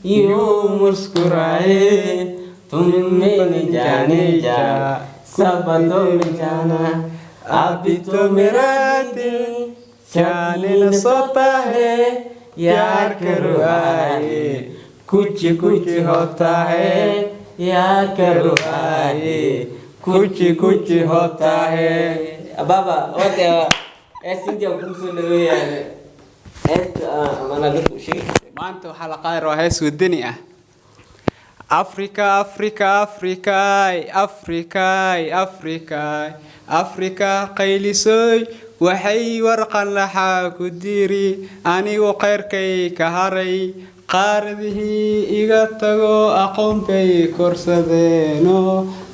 यूं मुस्कुराए तुम मैंने जाने जा सब तो मैं जाना अभी तो मेरा दिल जाने न सोता है यार करो आए कुछ कुछ होता है यार करो आए कुछ कुछ होता है बाबा ओके ऐसे जो कुछ नहीं है mana dadku sheegay maanta waxa la qaadi rabaa hees wadani ah Africa Africa Africa Africa Africa Africa qaylisoy waxay warqan lahaa ku diri anigu qeyrkay ka haray qaardihii iga tago aqoon bay korsadeeno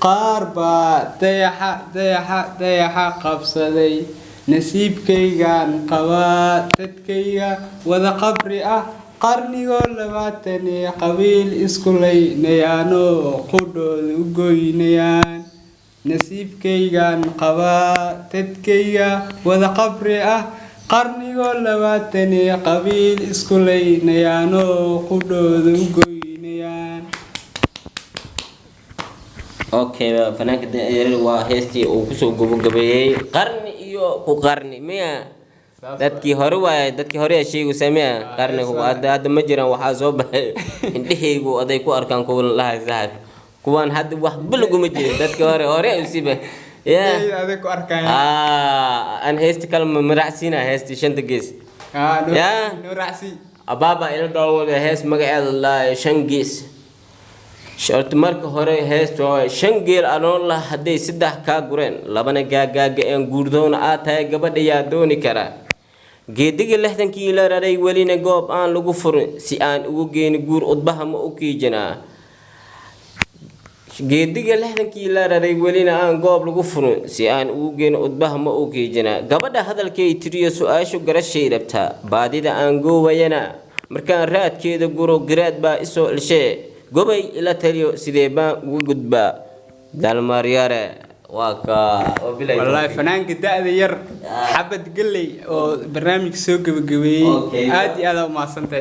qaar baa dayaxa qabsaday nasiibkaygan qabaa dadkayga wada qabri ah qarnigoo labaatane qabiil isku leynayaano qudhooda u goynayaan nasiibkaygan qabaa dadkayga wada qabri ah qarnigoo labaatane qabiil isku leynayaano qudhooda u goynayaan okay fanaanka da'yar waa heestii uu ku soo gabagabeeyay qarni ku qarni miya dadkii hore sheegu sameeya qarnigu hadda ma jiraan waxa soo baxay indhahaygu aday ku arkaan kuwa lahay saaxib kuwan hadda wax bilgu ma jiro dadkii hore u siba aday ku arkaan an heesti kalma maracsina heesti shanta gees no raacsi ababa ila dawada hees magaceeda la shan gees short marka hore heesto shan geel anoon la haday saddex ka gureen labana gaagaaga een guurdoona aad tahay gabadha yaa dooni kara geediga 60 kiilo raray walina goob aan lagu furin si aan ugu geeni guur udbaha ma u kiijina geediga 60 kiilo raray walina aan goob lagu furin si aan ugu geeni udbaha ma u kiijina gabadha hadalkay tiriyo su'aashu garashay rabta baadida aan goowayana markaan raadkeeda guro garaad baa isoo ilshay gobay ila taliyo sidee baan ugu gudbaa dalmaryare waa ka wallahi fanaanka da'da yar xabad galay oo barnaamij soo gabagabeeyay aad iyo aad u maasantay